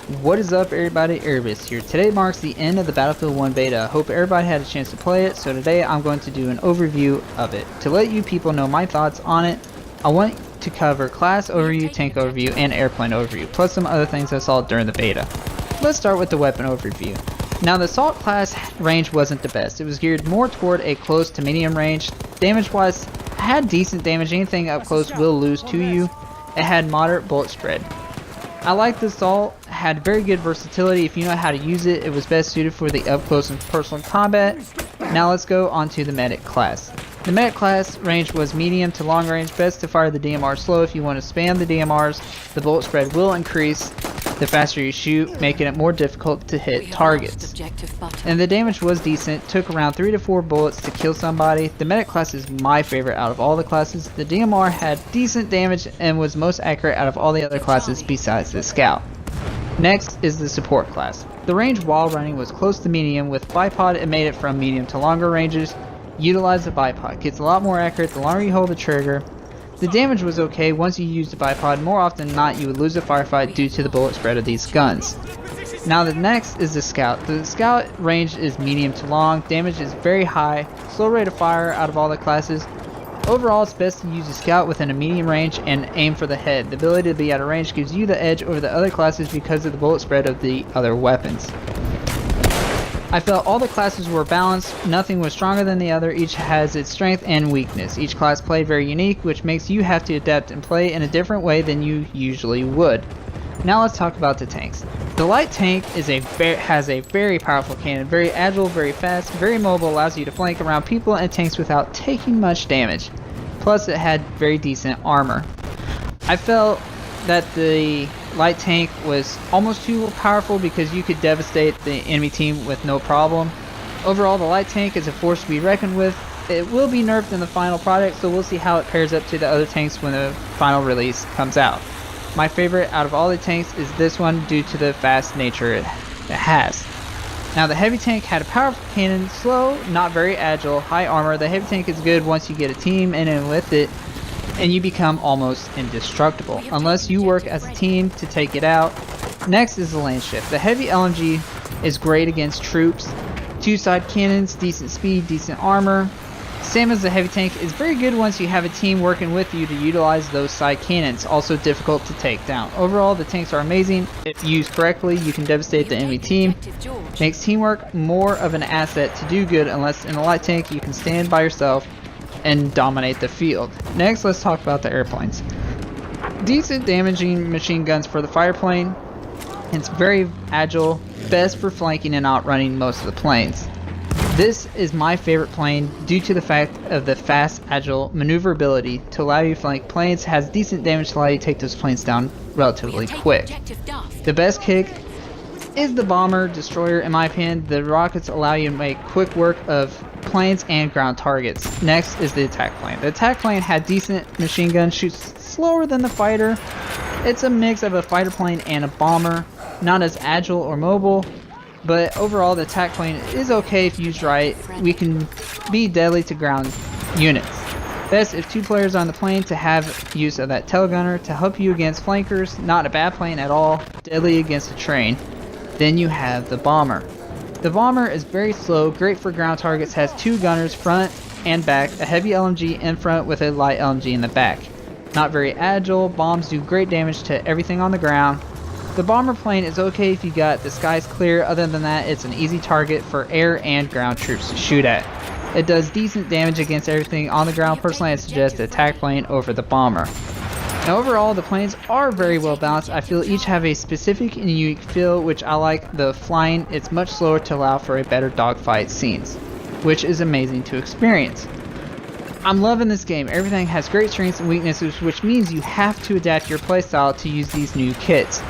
What is up everybody, Erebus here. Today marks the end of the Battlefield 1 beta. I hope everybody had a chance to play it, so today I'm going to do an overview of it. To let you people know my thoughts on it, I want to cover class overview, tank overview, and airplane overview, plus some other things I saw during the beta. Let's start with the weapon overview. Now the assault class range wasn't the best. It was geared more toward a close to medium range. Damage wise, had decent damage. Anything up close will lose to you. It had moderate bullet spread. I like the assault, had very good versatility. If you know how to use it, it was best suited for the up close and personal combat. Now let's go on to the medic class. The medic class range was medium to long range, best to fire the DMR slow. If you want to spam the DMRs, the bullet spread will increase the faster you shoot, making it more difficult to hit targets. And the damage was decent, took around 3 to 4 bullets to kill somebody. The medic class is my favorite out of all the classes. The DMR had decent damage and was most accurate out of all the other classes besides the scout. Next is the support class. The range while running was close to medium. With bipod, it made it from medium to longer ranges. Utilize the bipod, gets a lot more accurate the longer you hold the trigger. The damage was okay once you used the bipod. More often than not, you would lose a firefight due to the bullet spread of these guns. Now the next is the scout. The scout range is medium to long. Damage is very high. Slow rate of fire out of all the classes. Overall, it's best to use the scout within a medium range and aim for the head. The ability to be out of range gives you the edge over the other classes because of the bullet spread of the other weapons. I felt all the classes were balanced, nothing was stronger than the other, each has its strength and weakness. Each class played very unique, which makes you have to adapt and play in a different way than you usually would. Now let's talk about the tanks. The light tank has a very powerful cannon, very agile, very fast, very mobile, allows you to flank around people and tanks without taking much damage. Plus it had very decent armor. I felt that the light tank was almost too powerful because you could devastate the enemy team with no problem. Overall, the light tank is a force to be reckoned with. It will be nerfed in the final product, so we'll see how it pairs up to the other tanks when the final release comes out. My favorite out of all the tanks is this one due to the fast nature it has. Now the heavy tank had a powerful cannon, slow, not very agile, high armor. The heavy tank is good once you get a team in with it, and you become almost indestructible, unless you work as a team to take it out. Next is the lane shift. The heavy LMG is great against troops. 2 side cannons, decent speed, decent armor. Same as the heavy tank, is very good once you have a team working with you to utilize those side cannons, also difficult to take down. Overall, the tanks are amazing. If used correctly, you can devastate the enemy team. Makes teamwork more of an asset to do good, unless in the light tank you can stand by yourself and dominate the field. Next, let's talk about the airplanes. Decent damaging machine guns for the fireplane. It's very agile, best for flanking and outrunning most of the planes. This is my favorite plane due to the fact of the fast, agile maneuverability to allow you to flank planes. Has decent damage to allow you to take those planes down relatively quick. The best kick is the bomber destroyer in my opinion. The rockets allow you to make quick work of planes and ground targets. Next is the attack plane. The attack plane had decent machine gun, shoots slower than the fighter. It's a mix of a fighter plane and a bomber, not as agile or mobile, but overall the attack plane is okay if used right. We can be deadly to ground units. Best if 2 players on the plane to have use of that telegunner to help you against flankers. Not a bad plane at all, deadly against a train. Then you have the bomber. The bomber is very slow, great for ground targets, has 2 gunners front and back, a heavy LMG in front with a light LMG in the back. Not very agile, bombs do great damage to everything on the ground. The bomber plane is okay if you got the skies clear. Other than that, it's an easy target for air and ground troops to shoot at. It does decent damage against everything on the ground. Personally, I suggest the attack plane over the bomber. Now overall, the planes are very well balanced. I feel each have a specific and unique feel, which I like. The flying, it's much slower to allow for a better dogfight scenes, which is amazing to experience. I'm loving this game. Everything has great strengths and weaknesses, which means you have to adapt your playstyle to use these new kits.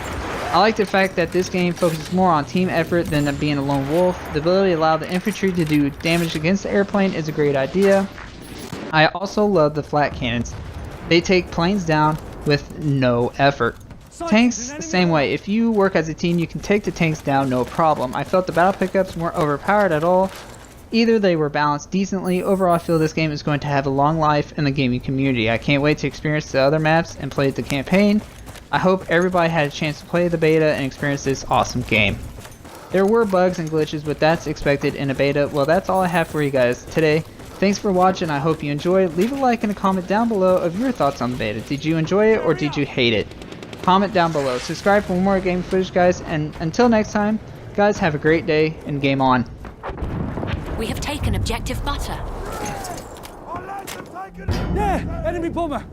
I like the fact that this game focuses more on team effort than being a lone wolf. The ability to allow the infantry to do damage against the airplane is a great idea. I also love the flat cannons. They take planes down with no effort. Tanks, the same way. If you work as a team, you can take the tanks down no problem. I felt the battle pickups weren't overpowered at all. Either they were balanced decently. Overall, I feel this game is going to have a long life in the gaming community. I can't wait to experience the other maps and play the campaign. I hope everybody had a chance to play the beta and experience this awesome game. There were bugs and glitches, but that's expected in a beta. Well, that's all I have for you guys today. Thanks for watching. I hope you enjoyed. Leave a like and a comment down below of your thoughts on the beta. Did you enjoy it or did you hate it? Comment down below. Subscribe for more game footage, guys. And until next time, guys, have a great day and game on. We have taken objective butter. Yeah, enemy bomber.